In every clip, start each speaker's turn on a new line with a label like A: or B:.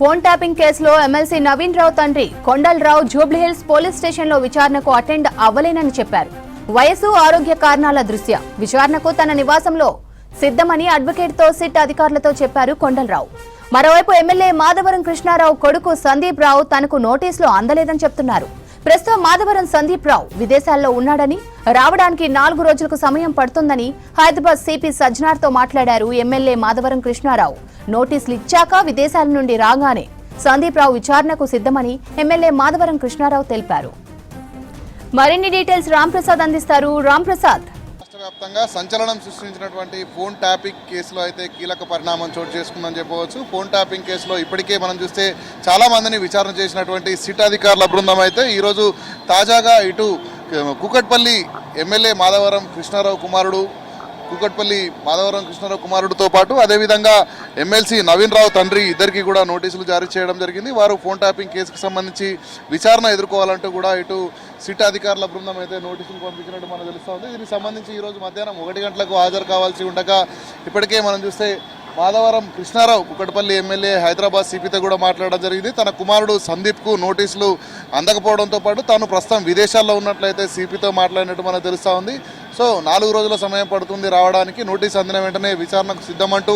A: Phone tapping కేసులో MLC Naveen రావు తండ్రి Kondalarao Jubilee Hills police స్టేషన్లో విచారణకు అటెండ్ అవ్వలేనని చెప్పారు. వయసు ఆరోగ్య కారణాల దృష్ట్యా విచారణకు తన నివాసంలో సిద్ధమని అడ్వకేట్తో సిట్ అధికారులతో చెప్పారు కొండలరావు. మరోవైపు ఎమ్మెల్యే మాధవరం కృష్ణారావు కొడుకు సందీప్ రావు తనకు నోటీసులు అందలేదని చెప్తున్నారు. ప్రస్తుతం మాధవరం సందీప్ రావు విదేశాల్లో ఉన్నాడని, రావడానికి 4 రోజులకు సమయం పడుతుందని హైదరాబాద్ సిపి సజ్జనార్తో మాట్లాడారు ఎమ్మెల్యే మాధవరం కృష్ణారావు. నోటీసులు ఇచ్చాక విదేశాల నుండి రాగానే సందీప్ రావు విచారణకు సిద్ధమని ఎమ్మెల్యే మాధవరం కృష్ణారావు తెలిపారు. మరిన్ని డీటెయిల్స్ రాంప్రసాద్ అందిస్తారు. రాంప్రసాద్,
B: వ్యాప్తంగా సంచలనం సృష్టించినటువంటి ఫోన్ ట్యాపింగ్ కేసులో అయితే కీలక పరిణామం చోటు చేసుకుందని చెప్పవచ్చు. ఫోన్ ట్యాపింగ్ కేసులో ఇప్పటికే మనం చూస్తే చాలా మందిని విచారణ చేసినటువంటి సిట్ అధికారుల బృందం అయితే ఈరోజు తాజాగా ఇటు కూకట్పల్లి ఎమ్మెల్యే మాధవరం కృష్ణారావు కుమారుడితో పాటు అదేవిధంగా ఎమ్మెల్సీ నవీన్ రావు తండ్రి ఇద్దరికి కూడా నోటీసులు జారీ చేయడం జరిగింది. వారు ఫోన్ ట్యాపింగ్ కేసుకు సంబంధించి విచారణ ఎదుర్కోవాలంటూ కూడా ఇటు సిట్ అధికారుల బృందం అయితే నోటీసులు పంపించినట్టు మనకు తెలుస్తోంది. దీనికి సంబంధించి ఈరోజు మధ్యాహ్నం 1 గంటలకు హాజరు కావాల్సి ఉండగా ఇప్పటికే మనం చూస్తే మాధవరం కృష్ణారావు కుకట్పల్లి ఎమ్మెల్యే హైదరాబాద్ సిపితో కూడా మాట్లాడడం జరిగింది. తన కుమారుడు సందీప్కు నోటీసులు అందకపోవడంతో పాటు తాను ప్రస్తుతం విదేశాల్లో ఉన్నట్లయితే సిపితో మాట్లాడినట్టు మనకు తెలుస్తూ ఉంది. సో 4 రోజుల సమయం పడుతుంది రావడానికి. నోటీసు అందిన వెంటనే విచారణకు సిద్ధమంటూ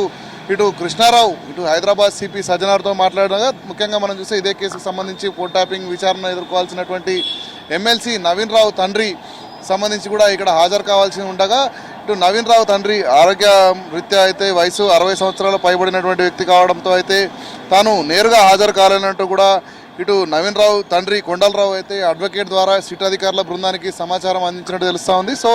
B: ఇటు కృష్ణారావు ఇటు హైదరాబాద్ సిపి సజ్జనార్తో మాట్లాడగా ముఖ్యంగా మనం చూస్తే ఇదే కేసుకు సంబంధించి ఫోన్ ట్యాపింగ్ విచారణ ఎదుర్కోవాల్సినటువంటి ఎమ్మెల్సీ నవీన్ రావు తండ్రి సంబంధించి కూడా ఇక్కడ హాజరు కావాల్సి ఉండగా ఇటు నవీన్ రావు తండ్రి ఆరోగ్య రీత్యా అయితే వయసు 60 సంవత్సరాలు పైబడినటువంటి వ్యక్తి కావడంతో అయితే తాను నేరుగా హాజరు కాలేనంటూ కూడా ఇటు నవీన్ రావు తండ్రి కొండలరావు అయితే అడ్వకేట్ ద్వారా సిట్ అధికారుల బృందానికి సమాచారం అందించినట్టు తెలుస్తూ ఉంది. సో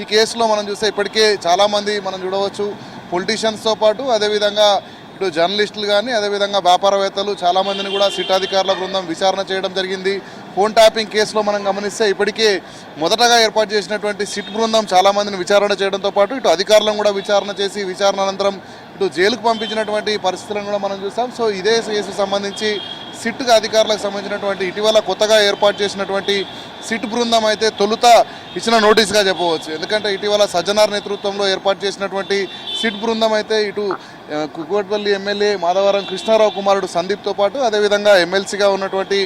B: ఈ కేసులో మనం చూస్తే ఇప్పటికే చాలామంది మనం చూడవచ్చు పొలిటీషియన్స్తో పాటు అదేవిధంగా ఇటు జర్నలిస్టులు కానీ అదేవిధంగా వ్యాపారవేత్తలు చాలామందిని కూడా సిట్ అధికారుల బృందం విచారణ చేయడం జరిగింది. ఫోన్ ట్యాపింగ్ కేసులో మనం గమనిస్తే ఇప్పటికే మొదటగా ఏర్పాటు చేసినటువంటి సిట్ బృందం చాలామందిని విచారణ చేయడంతో పాటు ఇటు అధికారులను కూడా విచారణ చేసి విచారణ అనంతరం ఇటు జైలుకు పంపించినటువంటి పరిస్థితులను కూడా మనం చూసాం. సో ఇదే కేసుకు సంబంధించి సిట్ అధికారులకు సంబంధించినటువంటి ఇటీవల కొత్తగా ఏర్పాటు చేసినటువంటి సిట్ బృందం అయితే తొలుత ఇచ్చిన నోటీస్గా చెప్పవచ్చు. ఎందుకంటే ఇటీవల సజ్జనార్ నేతృత్వంలో ఏర్పాటు చేసినటువంటి సిట్ బృందం అయితే ఇటు కూకట్పల్లి ఎమ్మెల్యే మాధవరం కృష్ణారావు కుమారుడు సందీప్తో పాటు అదేవిధంగా ఎమ్మెల్సీగా ఉన్నటువంటి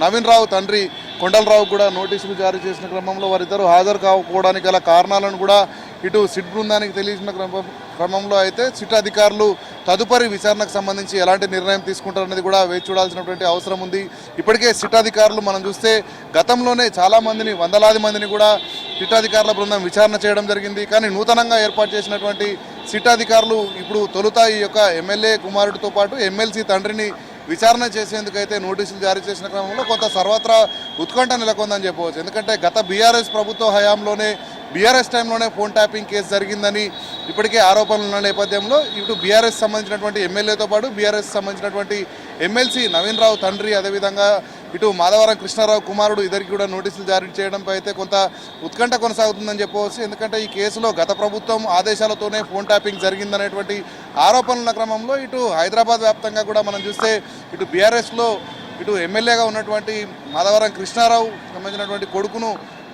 B: నవీన్ రావు తండ్రి కొండలరావు కూడా నోటీసులు జారీ చేసిన క్రమంలో వారిద్దరూ హాజరు కాకపోవడానికి గల కారణాలను కూడా ఇటు సిట్ బృందానికి తెలిసిన క్రమంలో అయితే సిట్ అధికారులు తదుపరి విచారణకు సంబంధించి ఎలాంటి నిర్ణయం తీసుకుంటారనేది కూడా వేచి చూడాల్సినటువంటి అవసరం ఉంది. ఇప్పటికే సిట్ అధికారులు మనం చూస్తే గతంలోనే చాలామందిని వందలాది మందిని కూడా సిట్ అధికారుల బృందం విచారణ చేయడం జరిగింది. కానీ నూతనంగా ఏర్పాటు చేసినటువంటి సిట్ అధికారులు ఇప్పుడు తొలుత ఈ యొక్క ఎమ్మెల్యే కుమారుడితో పాటు ఎమ్మెల్సీ తండ్రిని విచారణ చేసేందుకైతే నోటీసులు జారీ చేసిన క్రమంలో కొంత సర్వత్రా ఉత్కంఠ నెలకొందని చెప్పవచ్చు. ఎందుకంటే గత బీఆర్ఎస్ ప్రభుత్వ హయాంలోనే బీఆర్ఎస్ టైంలోనే ఫోన్ ట్యాపింగ్ కేసు జరిగిందని ఇప్పటికే ఆరోపణలు ఉన్న నేపథ్యంలో ఇటు బీఆర్ఎస్ సంబంధించినటువంటి ఎమ్మెల్యేతో పాటు బీఆర్ఎస్ సంబంధించినటువంటి ఎమ్మెల్సీ నవీన్ రావు తండ్రి అదేవిధంగా ఇటు మాధవరం కృష్ణారావు కుమారుడు ఇద్దరికి కూడా నోటీసులు జారీ చేయడంపై అయితే కొంత ఉత్కంఠ కొనసాగుతుందని చెప్పవచ్చు. ఎందుకంటే ఈ కేసులో గత ప్రభుత్వం ఆదేశాలతోనే ఫోన్ ట్యాపింగ్ జరిగిందనేటువంటి ఆరోపణల క్రమంలో ఇటు హైదరాబాద్ వ్యాప్తంగా కూడా మనం చూస్తే ఇటు బీఆర్ఎస్లో ఇటు ఎమ్మెల్యేగా ఉన్నటువంటి మాధవరం కృష్ణారావు సంబంధించినటువంటి కొడుకును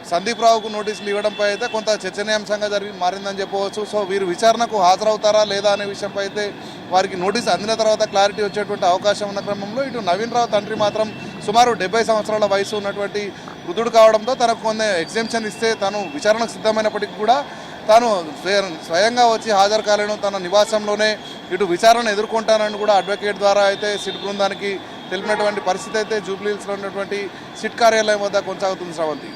B: సందీప్ రావుకు నోటీసులు ఇవ్వడంపై అయితే కొంత చర్చనీయాంశంగా మారిందని చెప్పవచ్చు. సో వీరు విచారణకు హాజరవుతారా లేదా అనే విషయంపై అయితే వారికి నోటీసు అందిన తర్వాత క్లారిటీ వచ్చేటువంటి అవకాశం ఉన్న క్రమంలో ఇటు నవీన్ రావు తండ్రి మాత్రం సుమారు 70 సంవత్సరాల వయసు ఉన్నటువంటి వృద్ధుడు కావడంతో తనకు కొన్ని ఎగ్జామ్షన్ ఇస్తే తాను విచారణకు సిద్ధమైనప్పటికీ కూడా తాను స్వయంగా వచ్చి హాజరు కాలేను, తన నివాసంలోనే ఇటు విచారణ ఎదుర్కొంటానని కూడా అడ్వకేట్ ద్వారా అయితే సిట్ బృందానికి తెలిపినటువంటి పరిస్థితి అయితే జూబ్లీహిల్స్లో ఉన్నటువంటి సిట్ కార్యాలయం వద్ద కొనసాగుతుంది. శ్రవంతి.